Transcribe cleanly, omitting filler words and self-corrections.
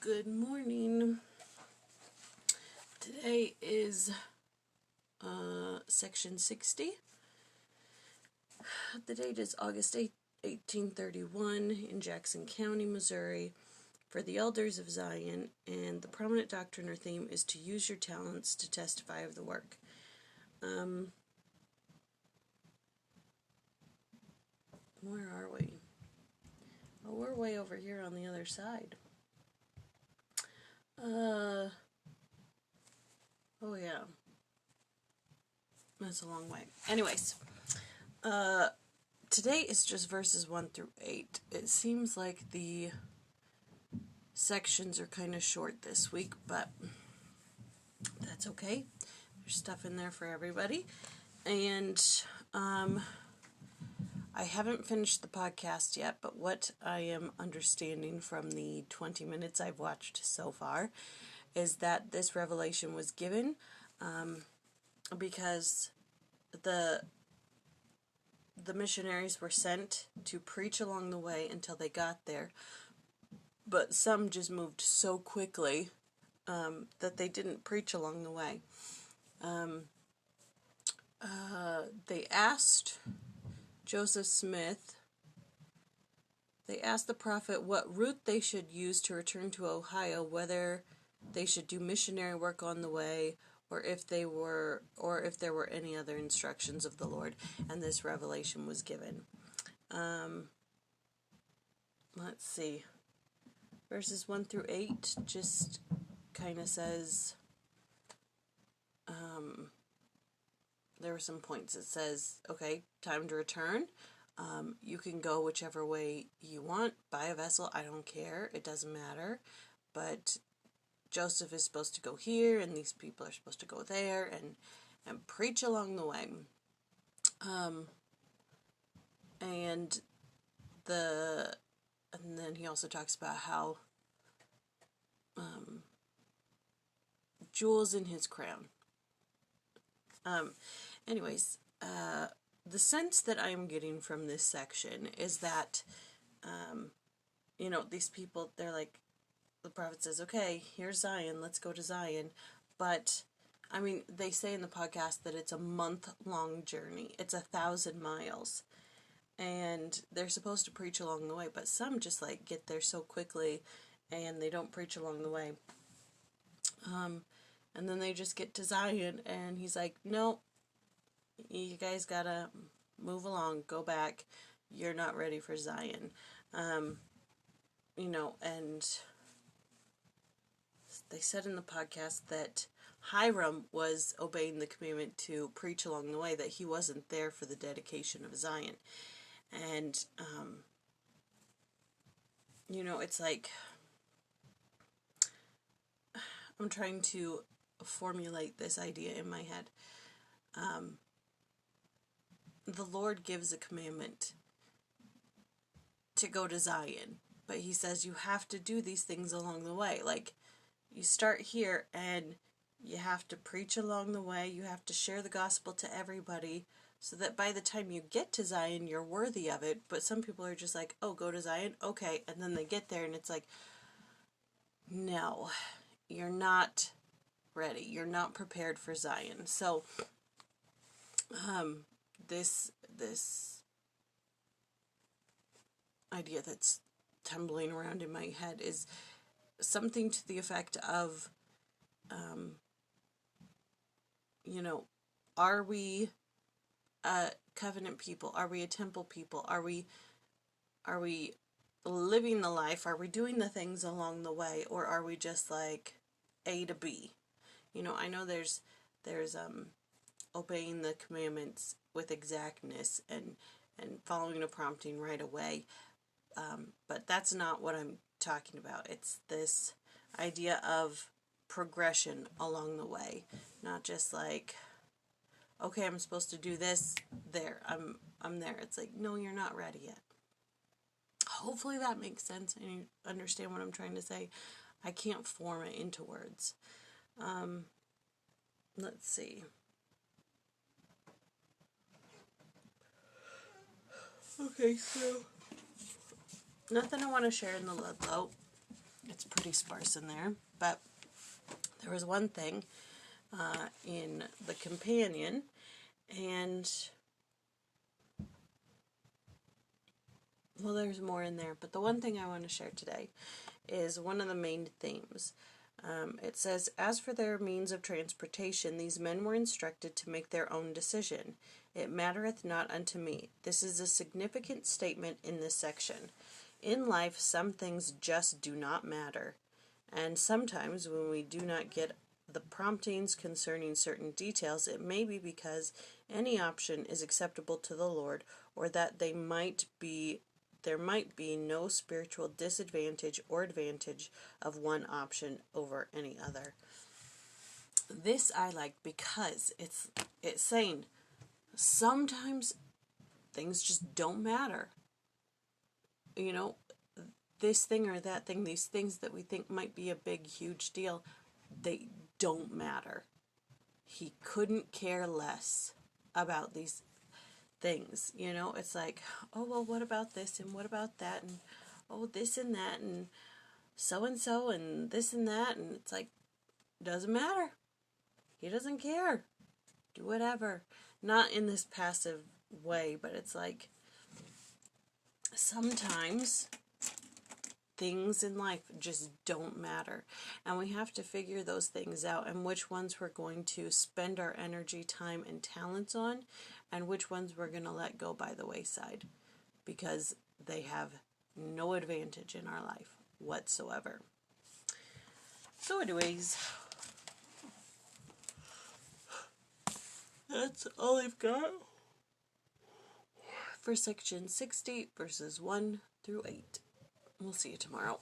Good morning. Today is section 60. The date is August 8th, 1831 in Jackson County, Missouri, for the elders of Zion, and the prominent doctrine or theme is to use your talents to testify of the work. Where are we? Oh, we're way over here on the other side. Oh yeah. That's a long way. Anyways, today is just verses 1 through 8. It seems like the sections are kind of short this week, but that's okay. There's stuff in there for everybody. And I haven't finished the podcast yet, but what I am understanding from the 20 minutes I've watched so far is that this revelation was given because the missionaries were sent to preach along the way until they got there, but some just moved so quickly that they didn't preach along the way. They asked Joseph Smith, they asked the prophet what route they should use to return to Ohio, whether they should do missionary work on the way, or if there were any other instructions of the Lord, and this revelation was given. Let's see. Verses 1 through 8 just kind of says, there were some points. It says, okay, time to return. You can go whichever way you want, buy a vessel, I don't care, it doesn't matter, but Joseph is supposed to go here, and these people are supposed to go there, and preach along the way. And then he also talks about how jewels in his crown. Anyways, the sense that I'm getting from this section is that, these people, they're like, the prophet says, okay, here's Zion, let's go to Zion. But, they say in the podcast that it's a month-long journey. It's 1,000 miles. And they're supposed to preach along the way, but some just, get there so quickly, and they don't preach along the way. And then they just get to Zion, and he's like, no, you guys gotta move along, go back, you're not ready for Zion. And they said in the podcast that Hiram was obeying the commandment to preach along the way, that he wasn't there for the dedication of Zion. And, it's like, I'm trying to formulate this idea in my head. The Lord gives a commandment to go to Zion, but he says you have to do these things along the way. Like, you start here and you have to preach along the way, you have to share the gospel to everybody, so that by the time you get to Zion, you're worthy of it. But some people are just like, oh, go to Zion? Okay. And then they get there and it's like, no, you're not ready. You're not prepared for Zion. So, this idea that's tumbling around in my head is something to the effect of, are we a covenant people? Are we a temple people? Are we living the life? Are we doing the things along the way? Or are we just like A to B? I know there's obeying the commandments with exactness and following a prompting right away. But that's not what I'm talking about. It's this idea of progression along the way. Not just like, okay, I'm supposed to do this, there, I'm there. It's like, no, you're not ready yet. Hopefully that makes sense and you understand what I'm trying to say. I can't form it into words. Let's see. Okay, so nothing I want to share in the Ludlow. It's pretty sparse in there, but there was one thing in the companion, and well, there's more in there, but the one thing I want to share today is one of the main themes. It says, as for their means of transportation, these men were instructed to make their own decision. It mattereth not unto me. This is a significant statement in this section. In life, some things just do not matter. And sometimes when we do not get the promptings concerning certain details, it may be because any option is acceptable to the Lord, or that there might be no spiritual disadvantage or advantage of one option over any other. This I like because it's saying sometimes things just don't matter. You know, this thing or that thing, these things that we think might be a big, huge deal, they don't matter. He couldn't care less about these things. You know, it's like, oh, well, what about this and what about that, and oh, this and that, and so and this and that, and it's like, doesn't matter. He doesn't care. Do whatever. Not in this passive way, but it's like sometimes things in life just don't matter, and we have to figure those things out, and which ones we're going to spend our energy, time, and talents on, and which ones we're going to let go by the wayside because they have no advantage in our life whatsoever. So anyways, that's all I've got for section 60, verses 1 through 8. We'll see you tomorrow.